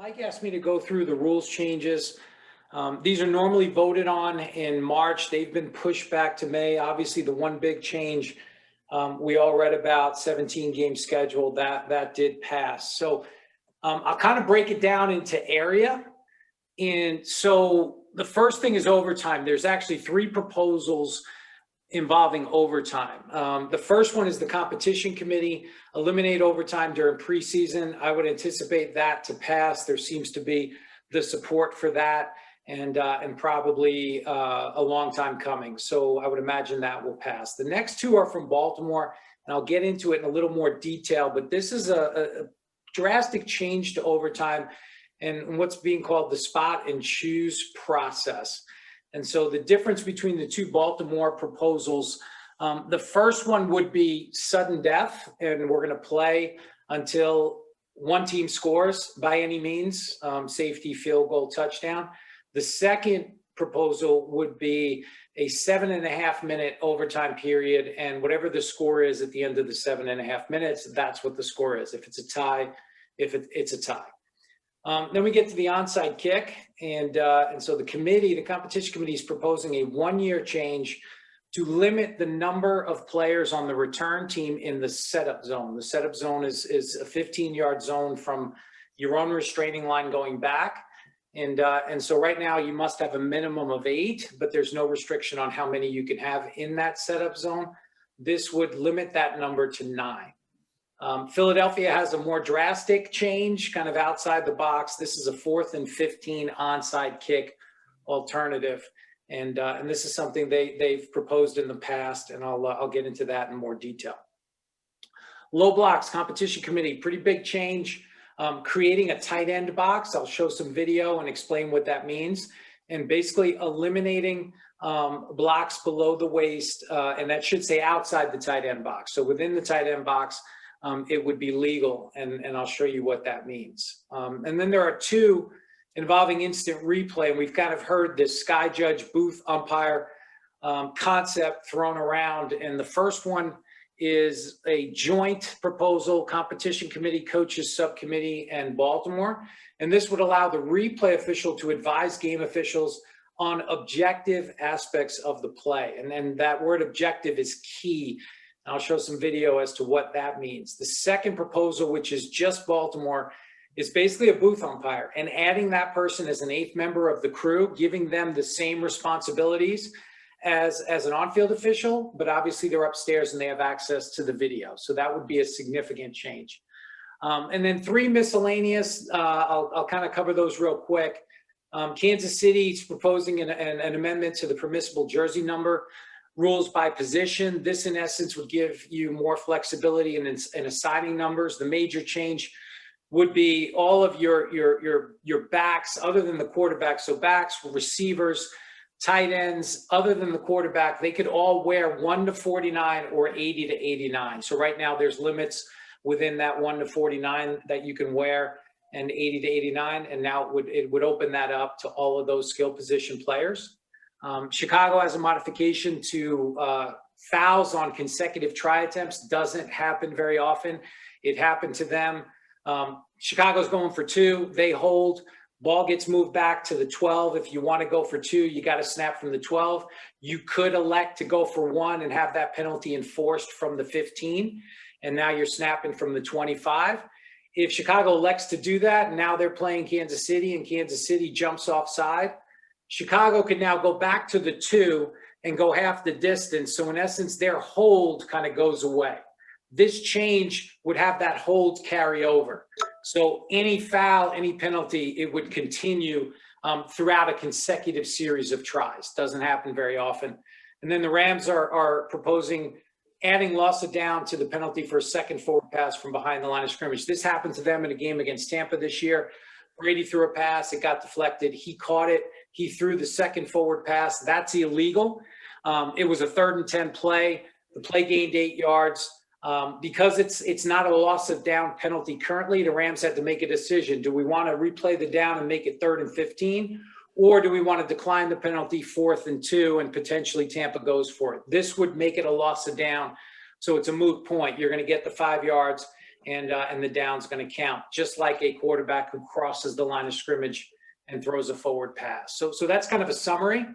Mike asked me to go through the rules changes. These are normally voted on in March. They've been pushed back to May. Obviously, the one big change we all read about, 17-game schedule, that did pass. So I'll kind of break it down into area. And so the first thing is overtime. There's actually 3 proposals involving overtime. The first one is the competition committee, eliminate overtime during preseason. I would anticipate that to pass. There seems to be the support for that, and probably a long time coming. So I would imagine that will pass. The next 2 are from Baltimore, and I'll get into it in a little more detail, but this is a drastic change to overtime and what's being called the spot and choose process. And so the difference between the 2 Baltimore proposals, the first one would be sudden death, and we're going to play until one team scores by any means, safety, field goal, touchdown. The second proposal would be a 7.5-minute overtime period, and whatever the score is at the end of the 7.5 minutes, that's what the score is. If it's a tie, it's a tie. Then we get to the onside kick, and so the competition committee is proposing a 1-year change to limit the number of players on the return team in the setup zone. The setup zone is a 15-yard zone from your own restraining line going back, and so right now you must have a minimum of 8, but there's no restriction on how many you can have in that setup zone. This would limit that number to 9. Philadelphia has a more drastic change, kind of outside the box. This is a 4th and 15 onside kick alternative, and this is something they've proposed in the past, and I'll get into that in more detail. Low blocks, competition committee, pretty big change, creating a tight end box. I'll show some video and explain what that means, and basically eliminating blocks below the waist, and that should say outside the tight end box. So within the tight end box, it would be legal, and I'll show you what that means. And then there are 2 involving instant replay, and we've kind of heard this sky judge booth umpire concept thrown around, and the first one is a joint proposal, competition committee, coaches subcommittee, and Baltimore, and this would allow the replay official to advise game officials on objective aspects of the play, and that word objective is key. I'll show some video as to what that means. The second proposal, which is just Baltimore, is basically a booth umpire, and adding that person as an 8th member of the crew, giving them the same responsibilities as an on-field official, but obviously they're upstairs and they have access to the video. So that would be a significant change. And then 3 miscellaneous, I'll kind of cover those real quick. Kansas City is proposing an amendment to the permissible jersey number rules by position. This, in essence, would give you more flexibility in assigning numbers. The major change would be all of your backs, other than the quarterback. So backs, receivers, tight ends, other than the quarterback, they could all wear 1 to 49 or 80 to 89. So right now there's limits within that 1 to 49 that you can wear, and 80 to 89. And now it would open that up to all of those skill position players. Chicago has a modification to fouls on consecutive try attempts. Doesn't happen very often. It happened to them. Chicago's going for 2. They hold. Ball gets moved back to the 12. If you want to go for 2, you got to snap from the 12. You could elect to go for 1 and have that penalty enforced from the 15. And now you're snapping from the 25. If Chicago elects to do that, now they're playing Kansas City, and Kansas City jumps offside, Chicago could now go back to the 2 and go half the distance. So in essence, their hold kind of goes away. This change would have that hold carry over. So any foul, any penalty, it would continue throughout a consecutive series of tries. Doesn't happen very often. And then the Rams are proposing adding loss of down to the penalty for a second forward pass from behind the line of scrimmage. This happened to them in a game against Tampa this year. Brady threw a pass. It got deflected. He caught it. He threw the second forward pass. That's illegal. It was a 3rd and 10 play. The play gained 8 yards. Because it's not a loss of down penalty currently, the Rams had to make a decision. Do we want to replay the down and make it 3rd and 15? Or do we want to decline the penalty 4th and 2 and potentially Tampa goes for it? This would make it a loss of down. So it's a moot point. You're going to get the 5 yards and the down's going to count, just like a quarterback who crosses the line of scrimmage and throws a forward pass. So that's kind of a summary.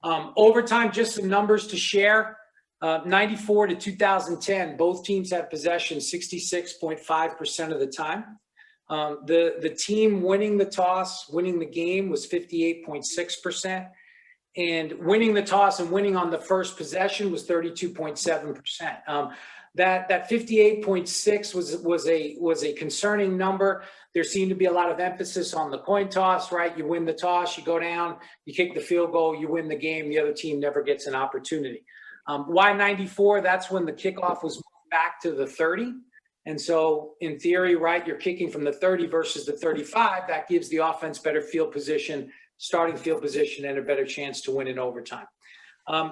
Overtime, just some numbers to share. 94 to 2010, both teams had possession 66.5% of the time. The team winning the toss, winning the game was 58.6%. And winning the toss and winning on the first possession was 32.7%. That 58.6 was a concerning number. There seemed to be a lot of emphasis on the coin toss, right? You win the toss, you go down, you kick the field goal, you win the game. The other team never gets an opportunity. Why 94? That's when the kickoff was moved back to the 30. And so in theory, right, you're kicking from the 30 versus the 35. That gives the offense better field position, starting field position, and a better chance to win in overtime.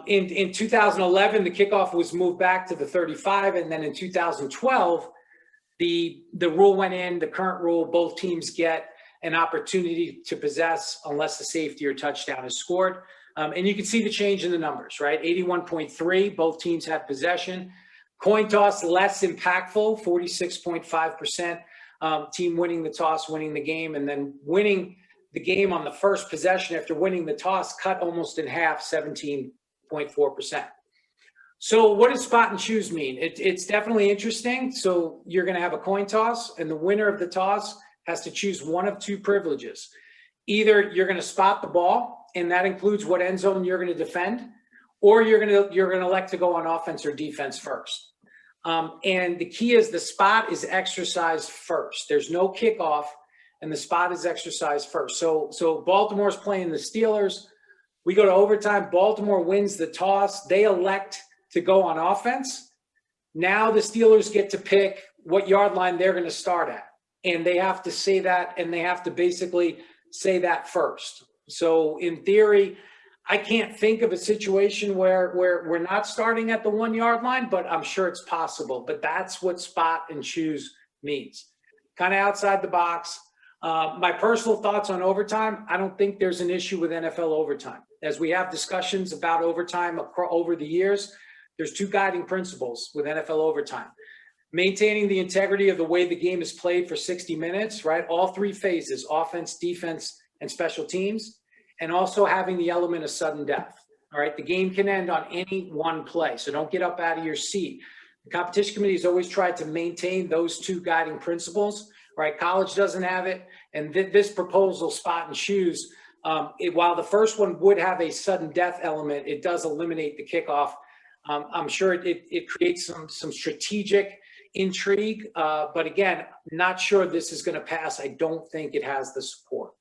In 2011, the kickoff was moved back to the 35. And then in 2012, the rule went in, the current rule, both teams get an opportunity to possess unless the safety or touchdown is scored. And you can see the change in the numbers, right? 81.3, both teams have possession. Coin toss, less impactful, 46.5%. Team winning the toss, winning the game, and then winning the game on the first possession after winning the toss, cut almost in half, 17.4%. So what does spot and choose mean? It's definitely interesting. So you're going to have a coin toss, and the winner of the toss has to choose one of two privileges. Either you're going to spot the ball, and that includes what end zone you're going to defend, or you're going to elect to go on offense or defense first. And the key is the spot is exercised first. There's no kickoff, and the spot is exercised first. So Baltimore's playing the Steelers. We go to overtime. Baltimore wins the toss. They elect to go on offense. Now the Steelers get to pick what yard line they're going to start at, and they have to say that, and they have to basically say that first. So in theory, I can't think of a situation where we're not starting at the 1 yard line, but I'm sure it's possible. But that's what spot and choose means. Kind of outside the box. My personal thoughts on overtime, I don't think there's an issue with NFL overtime. As we have discussions about overtime over the years, there's two guiding principles with NFL overtime. Maintaining the integrity of the way the game is played for 60 minutes, right? All three phases, offense, defense, and special teams, and also having the element of sudden death. All right, the game can end on any one play, so don't get up out of your seat. The competition committee has always tried to maintain those two guiding principles, right? College doesn't have it, and this proposal, spot and choose, while the first one would have a sudden death element, it does eliminate the kickoff. I'm sure it creates some strategic intrigue, but again, not sure this is going to pass. I don't think it has the support.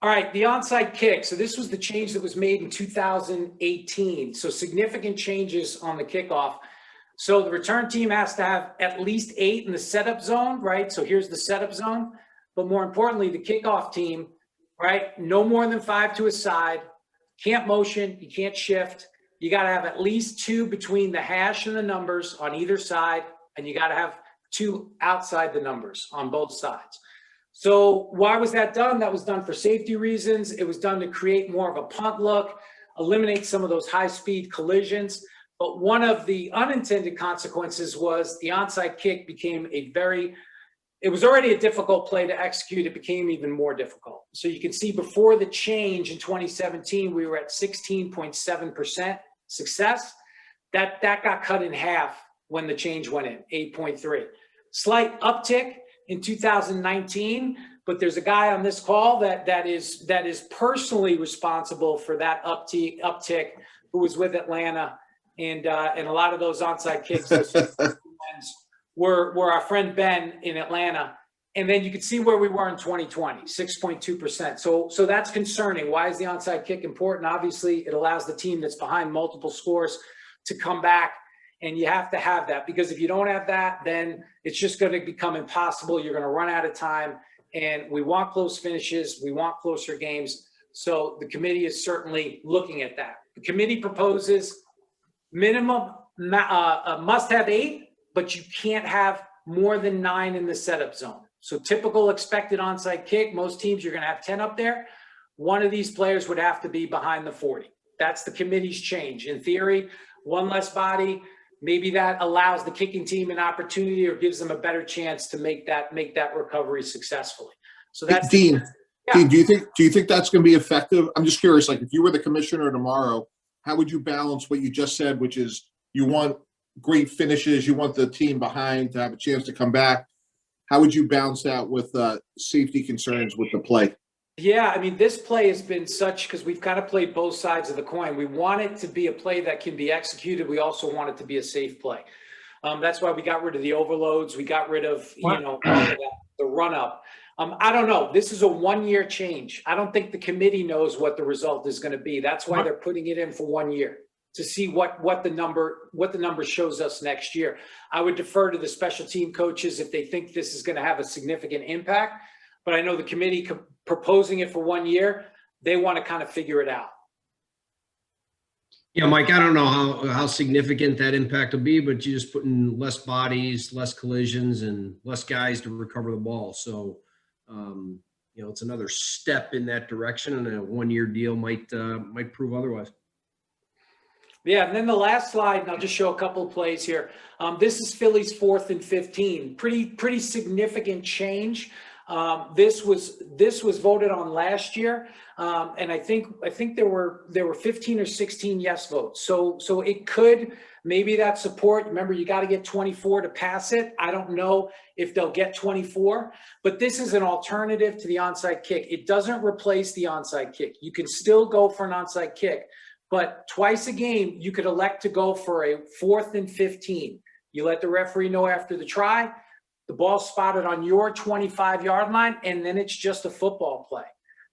All right, the onside kick. So this was the change that was made in 2018. So significant changes on the kickoff. So the return team has to have at least 8 in the setup zone, right? So here's the setup zone. But more importantly, the kickoff team, right? No more than 5 to a side. Can't motion, you can't shift. You got to have at least 2 between the hash and the numbers on either side, and you got to have 2 outside the numbers on both sides. So why was that done? That was done for safety reasons. It was done to create more of a punt look, eliminate some of those high-speed collisions. But one of the unintended consequences was the onside kick became it was already a difficult play to execute. It became even more difficult. So you can see before the change in 2017, we were at 16.7% success. That got cut in half when the change went in, 8.3. Slight uptick in 2019, but there's a guy on this call that is personally responsible for that uptick, who was with Atlanta, and a lot of those onside kicks were our friend Ben in Atlanta. And then you can see where we were in 2020, 6.2%. So that's concerning. Why is the onside kick important? Obviously, it allows the team that's behind multiple scores to come back. And you have to have that, because if you don't have that, then it's just going to become impossible. You're going to run out of time, and we want close finishes. We want closer games. So the committee is certainly looking at that. The committee proposes minimum must have 8, but you can't have more than 9 in the setup zone. So typical expected onside kick, most teams you're going to have 10 up there. One of these players would have to be behind the 40. That's the committee's change. In theory, one less body maybe that allows the kicking team an opportunity or gives them a better chance to make that recovery successfully. So that's Dean. yeah. Dean, do you think that's going to be effective? I'm just curious. Like, if you were the commissioner tomorrow, how would you balance what you just said, which is you want great finishes, you want the team behind to have a chance to come back? How would you balance that with safety concerns with the play? Yeah, I mean, this play has been such, because we've kind of played both sides of the coin. We want it to be a play that can be executed. We also want it to be a safe play. That's why we got rid of the overloads. We got rid of, all of that, the run up. I don't know. This is a 1-year change. I don't think the committee knows what the result is going to be. That's why they're putting it in for 1 year to see what the number shows us next year. I would defer to the special team coaches if they think this is going to have a significant impact. But I know the committee proposing it for 1 year, they want to kind of figure it out. Yeah, Mike, I don't know how significant that impact will be, but you're just putting less bodies, less collisions, and less guys to recover the ball. So, it's another step in that direction, and a 1-year deal might prove otherwise. Yeah, and then the last slide, and I'll just show a couple of plays here. This is Philly's 4th and 15. Pretty significant change. This was voted on last year, and I think there were 15 or 16 yes votes. So it could, maybe that support. Remember, you got to get 24 to pass it. I don't know if they'll get 24, but this is an alternative to the onside kick. It doesn't replace the onside kick. You can still go for an onside kick, but twice a game you could elect to go for a 4th and 15. You let the referee know after the try. The ball's spotted on your 25-yard line, and then it's just a football play.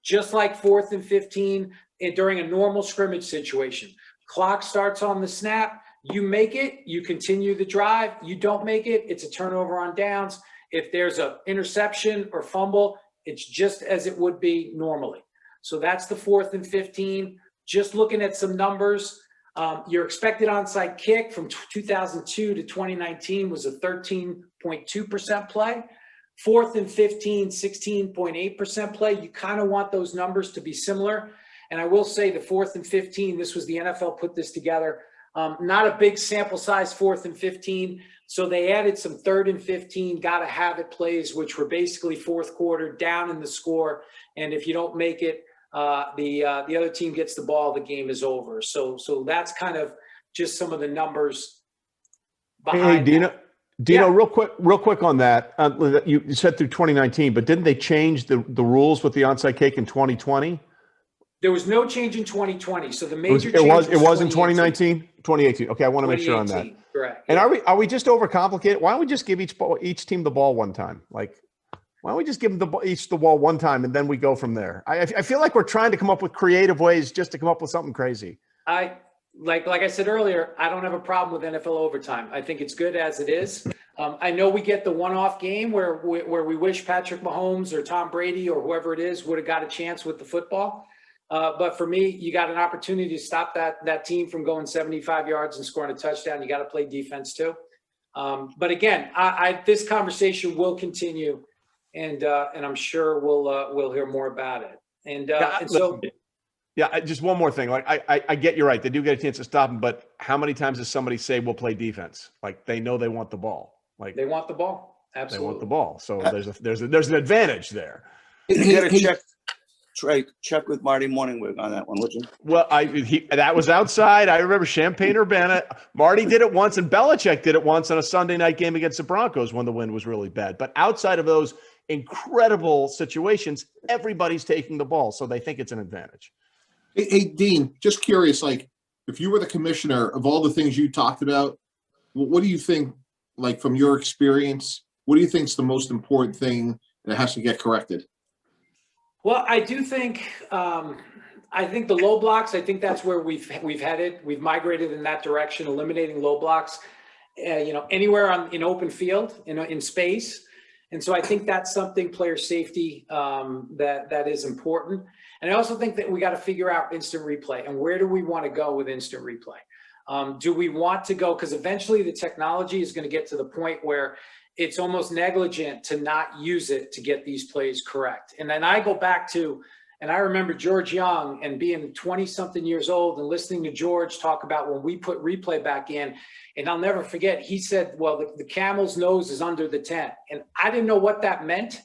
Just like 4th and 15 during a normal scrimmage situation. Clock starts on the snap. You make it, you continue the drive. You don't make it, it's a turnover on downs. If there's an interception or fumble, it's just as it would be normally. So that's the 4th and 15. Just looking at some numbers, your expected onside kick from 2002 to 2019 was a 13.2% play. 4th and 15, 16.8% play. You kind of want those numbers to be similar. And I will say the 4th and 15, this was the NFL put this together. Not a big sample size 4th and 15. So they added some 3rd and 15, got to have it plays, which were basically fourth quarter down in the score. And if you don't make it, the other team gets the ball, the game is over. So that's kind of just some of the numbers behind that. Dino, real quick on that. You said through 2019, but didn't they change the rules with the onside kick in 2020? There was no change in 2020. So the major change was in 2018. 2018. Okay, I want to make sure on that. Correct. And are we just overcomplicated? Why don't we just give each team the ball one time? Like, why don't we just give them each the ball one time and then we go from there? I feel like we're trying to come up with creative ways just to come up with something crazy. Like I said earlier, I don't have a problem with NFL overtime. I think it's good as it is. I know we get the one-off game where we wish Patrick Mahomes or Tom Brady or whoever it is would have got a chance with the football. But for me, you got an opportunity to stop that team from going 75 yards and scoring a touchdown. You got to play defense too. But again, this conversation will continue, and I'm sure we'll hear more about it. Yeah, just one more thing. Like I get you're right. They do get a chance to stop them, but how many times does somebody say we'll play defense? Like they know they want the ball. Like they want the ball. Absolutely. They want the ball. So there's an advantage there. You got to check with Marty Morningwig on that one, would you? Well, that was outside. I remember Champaign-Urbana. Marty did it once, and Belichick did it once on a Sunday night game against the Broncos when the wind was really bad. But outside of those incredible situations, everybody's taking the ball, so they think it's an advantage. Hey, Dean, just curious, like, if you were the commissioner of all the things you talked about, what do you think, like, from your experience, what do you think is the most important thing that has to get corrected? Well, I do think, I think the low blocks, I think that's where we've headed. We've migrated in that direction, eliminating low blocks, anywhere in open field, in space. And so I think that's something, player safety, that is important. And I also think that we got to figure out instant replay and where do we want to go with instant replay? Do we want to go, because eventually the technology is going to get to the point where it's almost negligent to not use it to get these plays correct. And then I go back to, And I remember George Young and being 20-something years old and listening to George talk about when we put replay back in. And I'll never forget, he said, well, the camel's nose is under the tent. And I didn't know what that meant.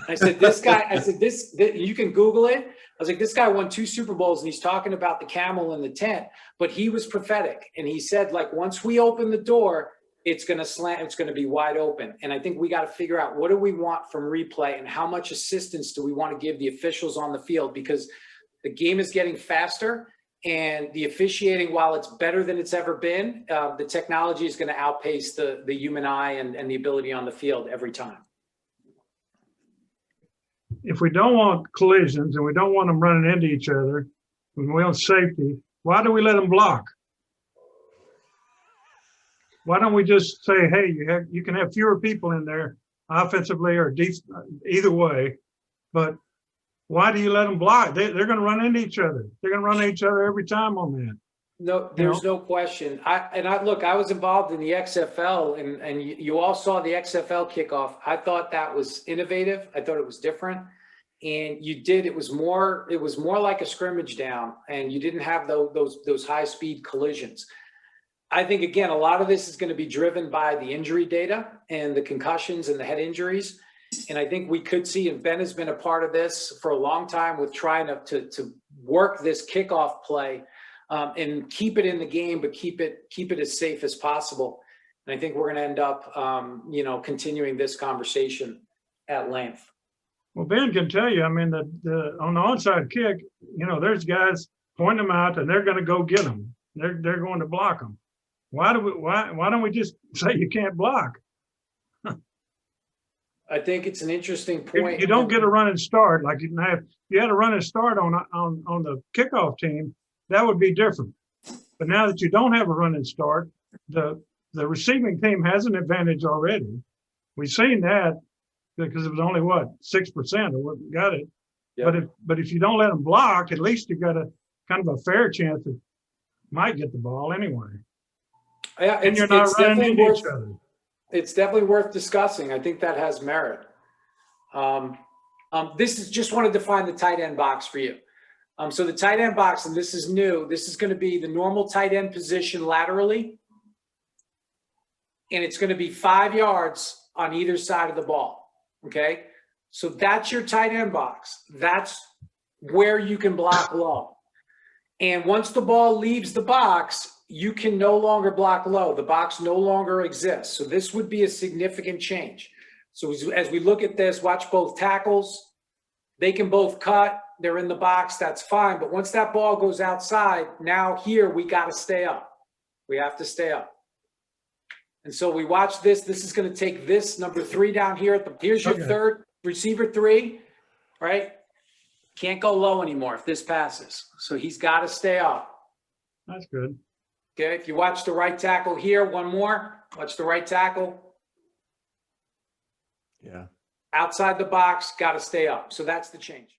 I said, this guy, this, you can Google it. I was like, this guy won 2 Super Bowls and he's talking about the camel in the tent, but he was prophetic. And he said, like, once we open the door, it's going to slam, it's going to be wide open. And I think we got to figure out, what do we want from replay and how much assistance do we want to give the officials on the field? Because the game is getting faster and the officiating, while it's better than it's ever been, the technology is going to outpace the human eye and the ability on the field every time. If we don't want collisions and we don't want them running into each other, when we want safety, why do we let them block? Why don't we just say, hey, you can have fewer people in there offensively or either way, but why do you let them block? They're going to run into each other. They're going to run into each other every time on that. No, there's no question. Look, I was involved in the XFL and you all saw the XFL kickoff. I thought that was innovative. I thought it was different. And it was more like a scrimmage down, and you didn't have those high speed collisions. I think, again, a lot of this is going to be driven by the injury data and the concussions and the head injuries. And I think we could see, and Ben has been a part of this for a long time with trying to work this kickoff play and keep it in the game, but keep it as safe as possible. And I think we're going to end up, continuing this conversation at length. Well, Ben can tell you, I mean, on the onside kick, there's guys pointing them out and they're going to go get them. They're going to block them. Why don't we just say you can't block? I think it's an interesting point. You don't get a running start. Like if you had a running start on the kickoff team, that would be different. But now that you don't have a running start, the receiving team has an advantage already. We've seen that because it was only 6% or what got it. Yep. But if you don't let them block, at least you got a kind of a fair chance that might get the ball anyway. Yeah, and you're not running into each other. It's definitely worth discussing. I think that has merit. This is just want to define the tight end box for you. So the tight end box, and this is new, this is going to be the normal tight end position laterally. And it's going to be 5 yards on either side of the ball. Okay. So that's your tight end box. That's where you can block low. And once the ball leaves the box, you can no longer block low. The box no longer exists. So this would be a significant change. So as we look at this, watch both tackles. They can both cut. They're in the box. That's fine. But once that ball goes outside, now here we got to stay up. We have to stay up. And so we watch this. This is going to take this number 3 down here. Here's your third receiver 3, right? Can't go low anymore if this passes. So he's got to stay up. That's good. Okay, if you watch the right tackle here, one more. Watch the right tackle. Yeah. Outside the box, got to stay up. So that's the change.